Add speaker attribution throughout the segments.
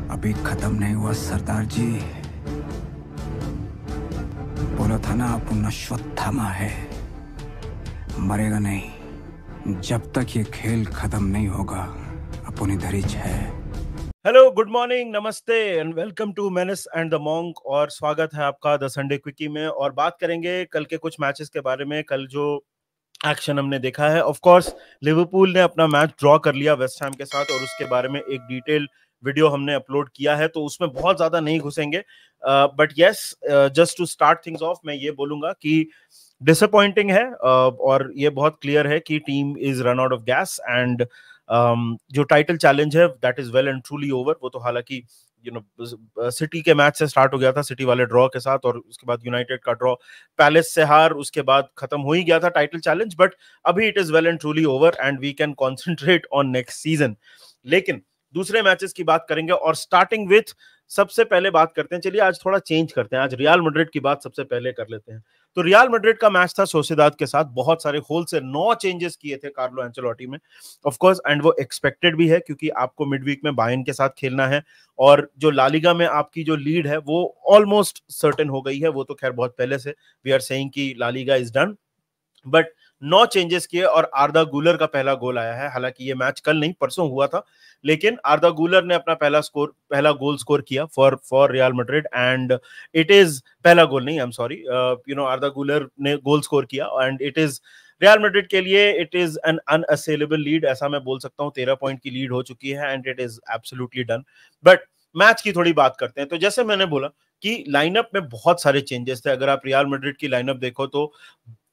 Speaker 1: अभी खत्म नहीं हुआ सरदार जी। बोला था ना अपन अश्वत्थामा है, मरेगा नहीं जब तक ये खेल खत्म नहीं होगा। अपन इधर ही है।
Speaker 2: Hello, good morning, namaste and welcome to Menace and the Monk. और स्वागत है आपका द संडे क्विकी में। और बात करेंगे कल के कुछ मैचेस के बारे में। कल जो एक्शन हमने देखा है, ऑफ कोर्स लिवरपूल ने अपना मैच ड्रॉ कर लिया वेस्ट हैम के साथ, और उसके बारे में एक डिटेल वीडियो हमने अपलोड किया है, तो उसमें बहुत ज्यादा नहीं घुसेंगे। But yes, just to start things off, मैं ये बोलूंगा कि डिसअपॉइंटिंग है, और ये बहुत क्लियर है कि team is run out of gas and जो टाइटल चैलेंज है that is well and truly over. वो तो हालांकि सिटी के मैच से स्टार्ट हो गया था, सिटी वाले ड्रॉ के साथ, और उसके बाद यूनाइटेड का ड्रॉ, पैलेस से हार, उसके बाद खत्म हो ही गया था टाइटल चैलेंज। बट अभी it is well and truly over and we can concentrate on next season. लेकिन दूसरे मैचेस की बात करेंगे, और स्टार्टिंग विथ, सबसे पहले बात करते हैं, चलिए आज थोड़ा चेंज करते हैं, आज रियल मैड्रिड की बात सबसे पहले कर लेते हैं। तो रियल मैड्रिड का मैच था सोसिएदाद के साथ, बहुत सारे होल से 9 चेंजेस किए थे कार्लो एंचेलोटी में, ऑफ कोर्स, एंड वो एक्सपेक्टेड भी है क्योंकि आपको मिडवीक में बायर्न के साथ खेलना है, और जो ला लीगा में आपकी जो लीड है वो ऑलमोस्ट सर्टेन हो गई है। वो तो खैर बहुत पहले से वी आर सेइंग कि La Liga is done, but 9 changes किए और आर्दा गुलर का पहला गोल आया है। हालांकि ये मैच कल नहीं परसों हुआ था, लेकिन आर्दा गुलर ने अपना पहला गोल स्कोर किया for real Madrid, and it is पहला गोल नहीं, आई एम सॉरी, आर्दा गुलर ने गोल स्कोर किया, and it is real Madrid के लिए इट इज एन अनअसेलेबल लीड, ऐसा मैं बोल सकता हूं। 13 पॉइंट की लीड हो चुकी है and it is absolutely done. But match की थोड़ी बात करते हैं। तो जैसे मैंने बोला कि लाइनअप में बहुत सारे चेंजेस थे। अगर आप रियल मैड्रिड की लाइनअप देखो तो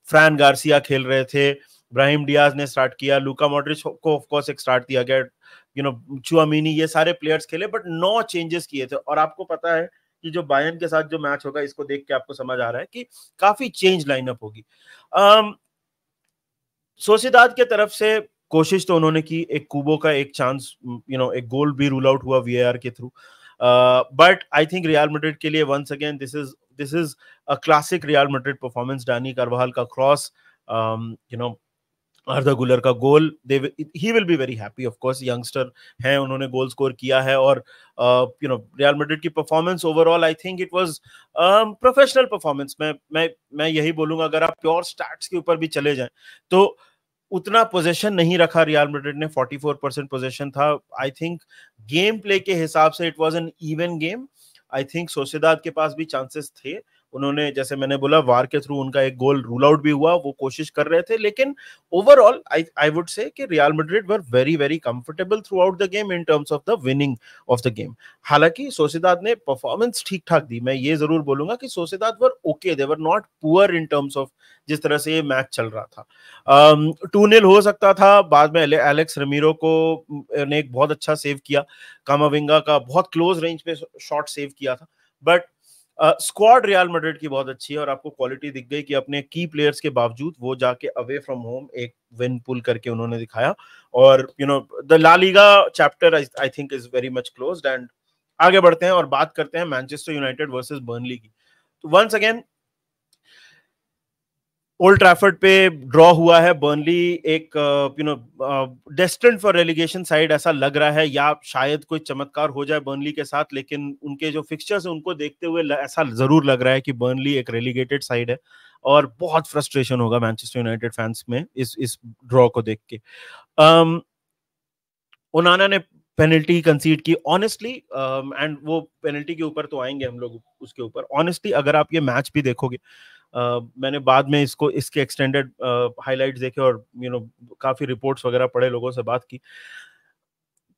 Speaker 2: फ्रैन गार्सिया खेल रहे थे, ब्राहिम डियाज ने स्टार्ट किया, लूका मॉड्रिच को ऑफ कोर्स एक स्टार्ट दिया गया, चुआमिनी, ये सारे प्लेयर्स खेले, बट 9 चेंजेस किए थे। और आपको पता है कि जो बायर्न के साथ जो मैच होगा, इसको देख के आपको समझ आ रहा है कि काफी चेंज लाइनअप होगी। सोसिएदाद के तरफ से कोशिश तो उन्होंने की, एक कुबो का एक चांस, एक गोल भी रूल आउट हुआ वीएआर के through, but I think Real Madrid के लिए once again this is a classic Real Madrid performance. Dani Carvajal का क्रॉस, आर्दा गुलर का goal, he will be very happy, of course, youngster हैं, उन्होंने goal score किया है। और Real Madrid की performance overall I think it was professional performance. मैं यही बोलूंगा, अगर आप प्योर स्टैट्स के ऊपर भी चले जाएं तो उतना पोजीशन नहीं रखा रियल मैड्रिड ने, 44% पोजीशन था। आई थिंक गेम प्ले के हिसाब से it was an even game. I think Sociedad के पास भी चांसेस थे, उन्होंने, जैसे मैंने बोला, वार के थ्रू उनका एक गोल रूल आउट भी हुआ, वो कोशिश कर रहे थे, लेकिन ओवरऑल आई वुड से कि real Madrid were very very comfortable through out the game in terms of the winning of the game. हालांकि सोसिएदाद ने परफॉर्मेंस ठीक ठाक दी, मैं ये जरूर बोलूंगा कि Sociedad were okay, they were not poor in terms of जिस तरह से ये मैच चल रहा था। 2-0 हो सकता था, बाद में एलेक्स रमीरो को ने एक बहुत अच्छा सेव किया, कामाविंगा का बहुत क्लोज रेंज पे शॉट सेव किया था। बट स्क्वाड रियल मैड्रिड की बहुत अच्छी है, और आपको क्वालिटी दिख गई कि अपने की प्लेयर्स के बावजूद वो जाके अवे फ्रॉम होम एक विन पुल करके उन्होंने दिखाया। और the La Liga chapter I think is very much closed. And आगे बढ़ते हैं और बात करते हैं मैनचेस्टर यूनाइटेड वर्सेस बर्नली की। तो वंस अगेन ओल्ड ट्रैफर्ड पे ड्रॉ हुआ है। बर्नली एक डेस्टिन्ड फॉर रेलिगेशन साइड ऐसा लग रहा है, या शायद कोई चमत्कार हो जाए बर्नली के साथ, लेकिन उनके जो फिक्सचर्स हैं उनको देखते हुए ऐसा जरूर लग रहा है कि बर्नली एक रेलिगेटेड साइड है, और बहुत फ्रस्ट्रेशन होगा मैनचेस्टर यूनाइटेड फैंस में इस ड्रॉ को देख के। ओनाना ने पेनल्टी कंसीड की ऑनेस्टली, एंड वो पेनल्टी के ऊपर तो आएंगे हम लोग, उसके ऊपर ऑनेस्टली अगर आप ये मैच भी देखोगे, मैंने बाद में इसके एक्सटेंडेड हाइलाइट्स देखे, और काफी रिपोर्ट्स वगैरह पढ़े, लोगों से बात की,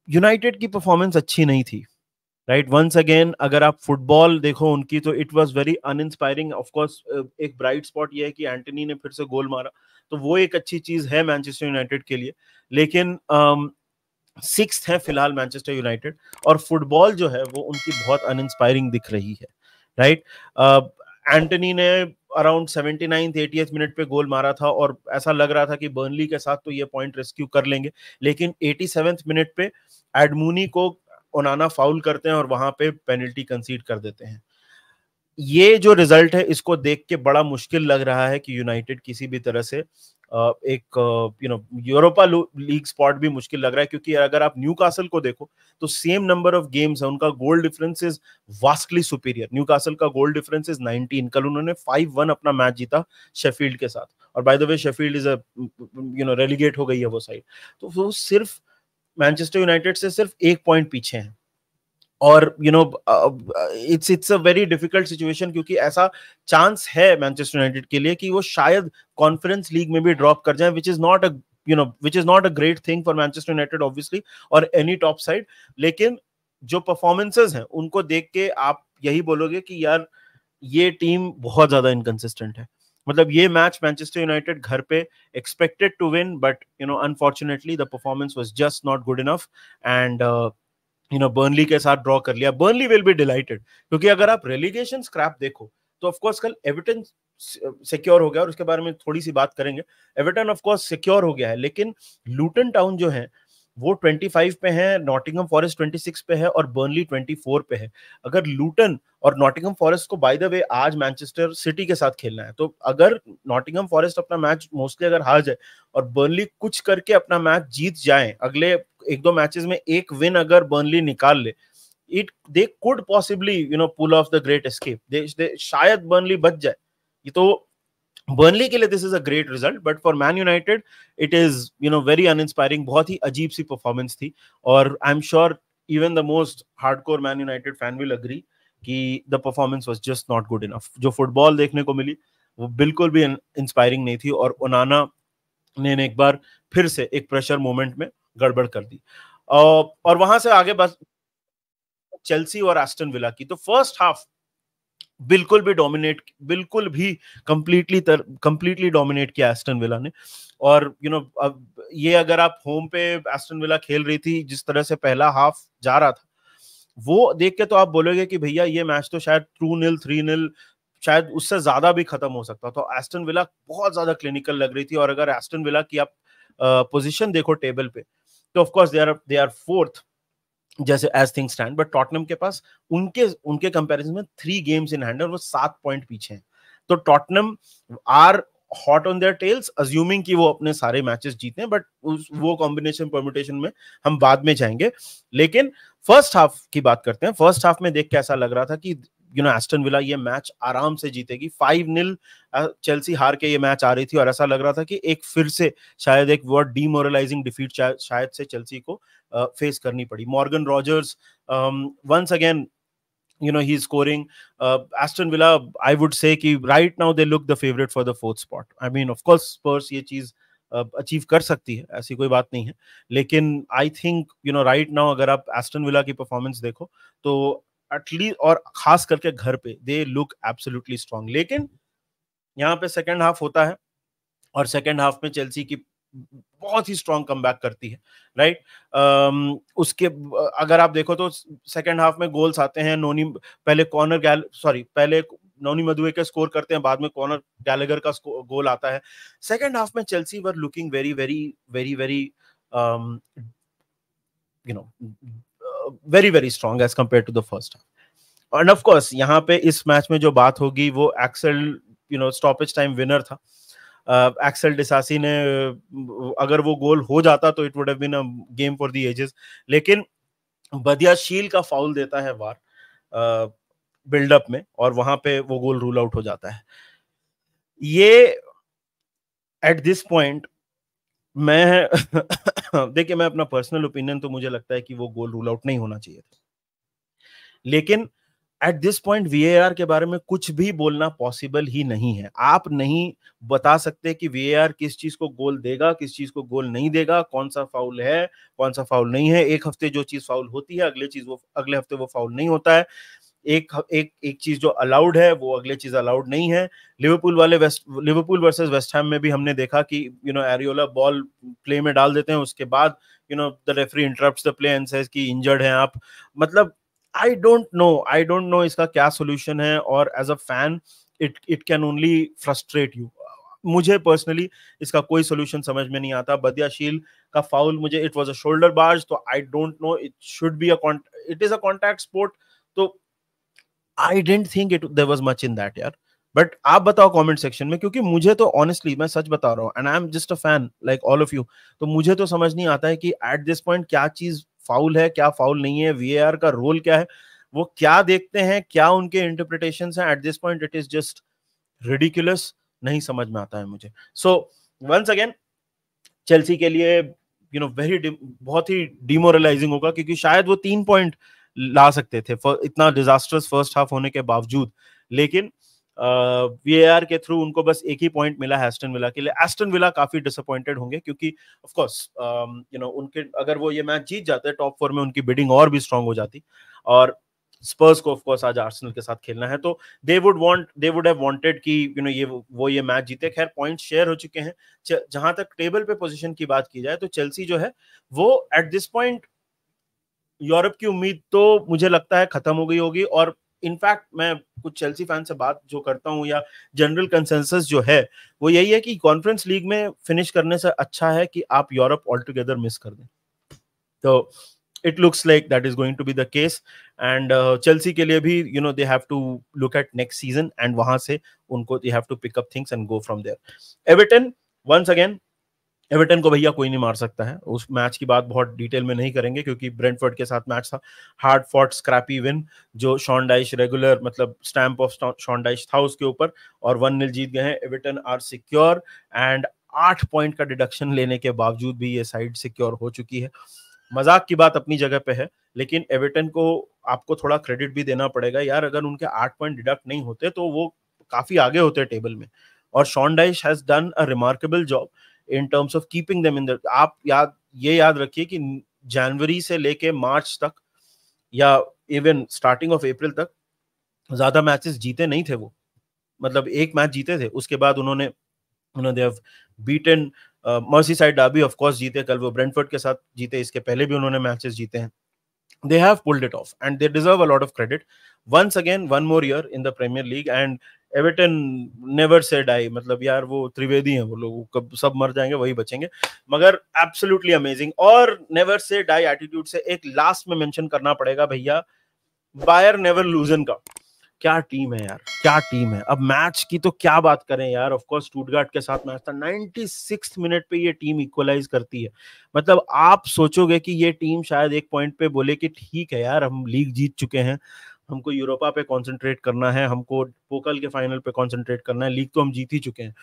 Speaker 2: यूनाइटेड की परफॉर्मेंस अच्छी नहीं थी, राइट। वंस अगेन अगर आप फुटबॉल देखो उनकी, तो it was very uninspiring. Of course एक ब्राइट स्पॉट ये है कि एंटनी ने फिर से गोल मारा, तो वो एक अच्छी चीज है मैनचेस्टर यूनाइटेड के लिए, लेकिन सिक्स्थ है फिलहाल मैनचेस्टर यूनाइटेड, और फुटबॉल जो है वो उनकी बहुत अनइंस्पायरिंग दिख रही है, राइट। एंटनी ने अराउंड 79th 80th मिनट पे गोल मारा था, और ऐसा लग रहा था कि बर्नली के साथ तो ये पॉइंट रेस्क्यू कर लेंगे, लेकिन 87th मिनट पे एडमूनी को ओनाना फाउल करते हैं और वहां पे पेनल्टी कंसीड कर देते हैं। ये जो रिजल्ट है, इसको देख के बड़ा मुश्किल लग रहा है कि यूनाइटेड किसी भी तरह से एक यूरोपा लीग स्पॉट भी मुश्किल लग रहा है, क्योंकि अगर आप न्यूकासल को देखो तो सेम नंबर ऑफ गेम्स है, उनका goal difference is vastly superior. Newcastle का गोल डिफरेंस इज 19। कल उन्होंने 5-1 अपना मैच जीता शेफील्ड के साथ, और by the way Sheffield is relegate हो गई है वो साइड। तो वो सिर्फ मैनचेस्टर यूनाइटेड से सिर्फ 1 पॉइंट पीछे हैं। और it's a very difficult situation, क्योंकि ऐसा चांस है मैनचेस्टर यूनाइटेड के लिए कि वो शायद कॉन्फ्रेंस लीग में भी ड्रॉप कर जाए, which is not a great thing for Manchester United obviously, और एनी टॉप साइड। लेकिन जो परफॉर्मेंसेस हैं उनको देख के आप यही बोलोगे कि यार ये टीम बहुत ज्यादा इनकंसिस्टेंट है। मतलब ये मैच मैनचेस्टर यूनाइटेड घर पे expected to win, but unfortunately the performance was just not good enough, and Burnley के साथ ड्रॉ कर लिया। बर्नली विल बी डिलाइटेड, क्योंकि अगर आप रेलीगेशन स्क्रैप देखो तो ऑफ कोर्स कल एवर्टन सिक्योर हो गया, और उसके बारे में थोड़ी सी बात करेंगे। एवर्टन ऑफ कोर्स सिक्योर हो गया है, लेकिन लूटन टाउन जो है वो 25 पे है, नॉटिंघम फॉरेस्ट 26 पे है, और बर्नली 24 पे है। अगर लूटन और नॉटिंघम फॉरेस्ट को बाय द वे आज मैनचेस्टर सिटी के साथ खेलना है, तो अगर नॉटिंघम फॉरेस्ट अपना मैच मोस्टली अगर हार जाए और बर्नली कुछ करके अपना मैच जीत जाए, अगले 1-2 मैचेस में एक विन अगर बर्नली निकाल ले, they could possibly pull off the great escape. They शायद बर्नली बच जाए। ये तो बर्नली के लिए this is a great result, but for Man United it is very uninspiring. बहुत ही अजीब सी परफॉर्मेंस थी, और I am sure even the most hardcore Man United fan will agree कि the performance was just not good enough. जो football देखने को मिली वो बिल्कुल भी इंस्पायरिंग नहीं थी, और ओनाना ने एक बार फिर से एक प्रेशर मोमेंट में गड़बड़ कर दी। और वहां से आगे बस चेल्सी और एस्टन विला की। तो फर्स्ट हाफ बिल्कुल भी कंप्लीटली डोमिनेट किया एस्टन विला ने। और अब ये अगर आप होम पे एस्टन विला खेल रही थी, जिस तरह से पहला हाफ जा रहा था, वो देख के तो आप बोलोगे कि भैया ये मैच तो शायद 2-0 3-0 शायद उससे ज्यादा भी खत्म हो सकता। तो एस्टन विला बहुत ज्यादा क्लिनिकल लग रही थी। और अगर एस्टन विला की आप पोजीशन देखो टेबल पे, तो of course they are fourth जैसे as thing stand, but Tottenham के पास उनके कंपैरिजन में 3 गेम्स इन हैंड, और वो 7 पॉइंट पीछे हैं। तो Tottenham are hot on their tails, assuming कि वो अपने सारे मैचेस जीते हैं, बट वो कॉम्बिनेशन परम्यूटेशन में हम बाद में जाएंगे। लेकिन फर्स्ट हाफ की बात करते हैं। फर्स्ट हाफ में देख के ऐसा लग रहा था कि एस्टन विला ये मैच आराम से जीतेगी। 5-0 चेल्सी हार के ये मैच आ रही थी, और ऐसा लग रहा था कि एक फिर से शायद एक वर्ड डीमोरलाइजिंग डिफीट शायद से चेल्सी को फेस करनी पड़ी। Morgan Rogers once again he's scoring. Aston Villa, I would say कि right now they look the favorite for the 4th spot. I mean, of course, Spurs ये चीज achieve कर सकती है, ऐसी कोई बात नहीं है। लेकिन आई थिंक राइट नाउ अगर आप एस्टन विला की परफॉर्मेंस देखो तो एटलीस्ट, और खास करके घर पे, दे लुक एब्सोल्युटली स्ट्रांग। लेकिन यहाँ पे सेकंड हाफ होता है, और सेकंड हाफ में चेल्सी की बहुत ही स्ट्रॉन्ग कमबैक करती है, राइट। उसके अगर आप देखो तो सेकंड हाफ में गोल्स आते हैं। पहले नोनी मदुएके स्कोर करते हैं, बाद में कॉर्नर गैलेगर का गोल आता है। सेकंड हाफ में Chelsea were looking very very very very very very strong as compared to the first half. And of course यहाँ पे इस मैच में जो बात होगी वो एक्सेल स्टॉपेज टाइम विनर था। एक्सेल डिसासी ने, अगर वो गोल हो जाता तो it would have been a game for the ages. लेकिन बदियाशील का फाउल देता है वार बिल्डअप में, और वहां पे वो गोल रूल आउट हो जाता है। ये एट दिस पॉइंट मैं देखिए, मैं अपना पर्सनल ओपिनियन, तो मुझे लगता है कि वो गोल रूल आउट नहीं होना चाहिए था। लेकिन एट दिस पॉइंट वीएआर के बारे में कुछ भी बोलना पॉसिबल ही नहीं है। आप नहीं बता सकते कि वीएआर किस चीज को गोल देगा, किस चीज को गोल नहीं देगा, कौन सा फाउल है, कौन सा फाउल नहीं है। एक हफ्ते जो चीज फाउल होती है, अगले हफ्ते वो फाउल नहीं होता है। एक चीज जो अलाउड है वो अगले चीज अलाउड नहीं है। लिवरपूल वर्सेस वेस्ट हैम में भी हमने देखा कि एरियोला बॉल प्ले में डाल देते हैं, उसके बाद the referee interrupts the play and says कि इंजर्ड हैं आप। मतलब आई डोंट नो इसका क्या सोल्यूशन है, और as a fan it can only frustrate you. मुझे पर्सनली इसका कोई सोल्यूशन समझ में नहीं आता। बदियाशील का फाउल, मुझे it was a shoulder barge, तो I don't know, it should be it is a contact sport, तो I didn't think there was much in that, यार। बट आप बताओ कमेंट सेक्शन में, क्योंकि मुझे तो ऑनेस्टली मैं सच बता रहा हूँ and I am just a fan like all of you, तो मुझे तो समझ नहीं आता है कि एट दिस पॉइंट क्या चीज फाउल है, क्या फाउल नहीं है, वीएआर का रोल क्या है, वो क्या देखते हैं, क्या उनके इंटरप्रिटेशंस हैं। At this point it is just ridiculous, नहीं समझ में आता है मुझे। सो वंस अगेन चेल्सी के लिए वेरी बहुत ही डिमोरलाइजिंग होगा, क्योंकि शायद वो 3 पॉइंट ला सकते थे इतना डिजास्टर्स फर्स्ट हाफ होने के बावजूद, लेकिन वीएआर के थ्रू उनको बस एक ही पॉइंट मिला है एस्टन विला के लिए। एस्टन विला काफी डिसअपॉइंटेड होंगे, क्योंकि ऑफ कोर्स उनके अगर वो ये मैच जीत जाते टॉप 4 में, उनकी बिडिंग और भी स्ट्रांग हो जाती, और स्पर्स को ऑफ कोर्स आज आर्सेनल के साथ खेलना है, तो दे वुड हैव वांटेड कि ये मैच जीते। खैर पॉइंट शेयर हो चुके हैं। जहां तक टेबल पे पोजीशन की बात की जाए तो चेल्सी जो है वो एट दिस पॉइंट यूरोप की उम्मीद तो मुझे लगता है खत्म हो गई होगी, और इनफैक्ट मैं कुछ चेल्सी फैन से बात जो करता हूं या जनरल कंसेंसस जो है वो यही है कि कॉन्फ्रेंस लीग में फिनिश करने से अच्छा है कि आप यूरोप ऑल टुगेदर मिस कर दें। तो it looks like that is going to be the case, and Chelsea के लिए भी they have to look at next season, and वहां से उनको they have to pick up things and go from there. Everton once again, Everton को भैया कोई नहीं मार सकता है। उस मैच की बात बहुत डिटेल में नहीं करेंगे, क्योंकि ब्रेंटफोर्ड के साथ मैच था, हार्ड फॉट स्क्रैपी विन, जो शॉन डाइश रेगुलर मतलब स्टैंप ऑफ शॉन डाइश था उसके ऊपर, और 1-0 जीत गए हैं। Everton are secure, and 8 point का डिडक्शन लेने के बावजूद भी ये साइड सिक्योर हो चुकी है। मजाक की बात अपनी जगह पे है, लेकिन एवर्टन को आपको थोड़ा क्रेडिट भी देना पड़ेगा यार। अगर उनके 8 पॉइंट डिडक्ट नहीं होते तो वो काफी आगे होते टेबल में, और Sean Dyche has done a remarkable job in terms of keeping them in the. आप याद रखिए कि जनवरी से लेके मार्च तक या इवन स्टार्टिंग ऑफ अप्रैल तक ज्यादा मैचेस जीते नहीं थे वो, मतलब एक मैच जीते थे, उसके बाद उन्होंने they have beaten Merseyside derby of course जीते, कल वो ब्रेंटफोर्ड के साथ जीते, इसके पहले भी उन्होंने मैचेस जीते हैं। They have pulled it off and they deserve a lot of credit. Once again, one more year in the Premier League, and Everton never say die. मतलब यार वो त्रिवेदी हैं, वो लोग कब सब मर जाएंगे वही बचेंगे, मगर absolutely amazing। और never say die attitude से एक लास्ट में मेंशन करना पड़ेगा भैया, बायर नेवर लूजन का। क्या टीम है यार, क्या टीम है। अब मैच की तो क्या बात करें यार, ऑफ कोर्स स्टुटगार्ट के साथ मैच था, 96 मिनट पे ये टीम इक्वलाइज करती है। मतलब आप सोचोगे कि ये टीम शायद एक पॉइंट पे बोले कि ठीक है यार, हम लीग जीत चुके हैं, हमको यूरोपा पे कंसंट्रेट करना है, हमको पोकल के फाइनल पे कंसंट्रेट करना है, लीग तो हम जीत ही चुके हैं,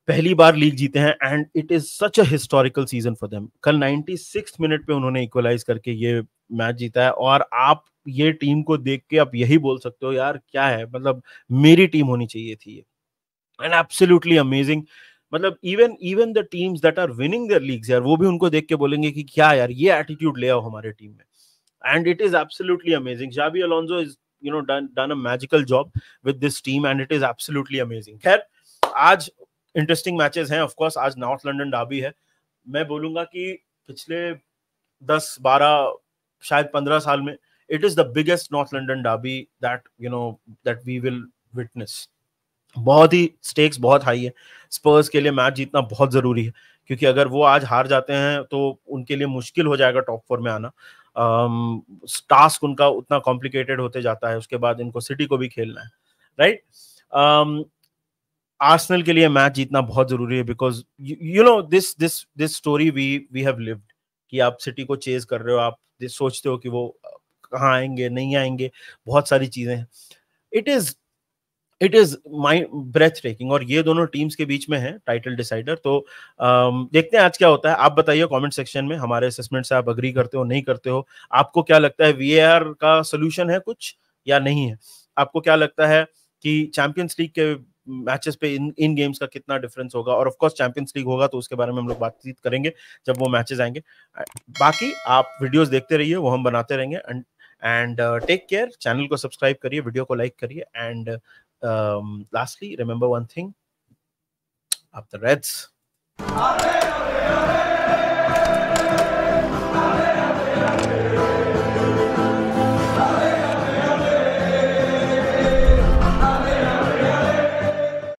Speaker 2: पहली बार लीग जीते हैं, and it is such a historical season for them. कल 96 मिनट पे उन्होंने इक्वलाइज करके ये मैच जीता है, और आप ये टीम को देख के आप यही बोल सकते हो यार क्या है, मतलब मेरी टीम होनी चाहिए थी ये, एंड एब्सोल्युटली अमेजिंग। मतलब even the teams that are winning their leagues यार, वो भी उनको देख के बोलेंगे कि क्या यार ये एटीट्यूड ले आओ हमारे टीम में, and it is absolutely amazing. Xabi Alonso is done a magical job with this team, and it is absolutely amazing। खैर आज इंटरेस्टिंग मैचेस हैं, ऑफ कोर्स आज नॉर्थ लंदन डर्बी है। मैं बोलूंगा कि पिछले 10-12 शायद 15 साल में it is the biggest North London derby that we will witness। बहुत ही स्टेक्स बहुत हाई है, स्पर्स के लिए मैच जीतना बहुत जरूरी है, क्योंकि अगर वो आज हार जाते हैं तो उनके लिए मुश्किल हो जाएगा टॉप 4 में आना। टास्क उनका उतना कॉम्प्लिकेटेड होते जाता है, उसके बाद इनको सिटी को भी खेलना है, राइट। आर्सेनल के लिए मैच जीतना बहुत जरूरी है, because this story we have lived, कि आप सिटी को चेज कर रहे हो, आप सोचते हो कि वो कहाँ आएंगे नहीं आएंगे, बहुत सारी चीजें हैं। It is my breathtaking, और ये दोनों टीम्स के बीच में है टाइटल डिसाइडर। तो देखते हैं आज क्या होता है। आप बताइए कमेंट सेक्शन में, हमारे असेसमेंट से आप अग्री करते हो नहीं करते हो, आपको क्या लगता है वीएआर का सोल्यूशन है कुछ या नहीं है, आपको क्या लगता है कि चैंपियंस लीग के मैचेस पे इन गेम्स का कितना डिफरेंस होगा, और ऑफ कोर्स चैंपियंस लीग होगा तो उसके बारे में हम लोग बातचीत करेंगे जब वो मैचेस आएंगे। बाकी आप वीडियोस देखते रहिए, वो हम बनाते रहेंगे, एंड टेक केयर। चैनल को सब्सक्राइब करिए, वीडियो को लाइक करिए, and lastly remember one thing, up the Reds।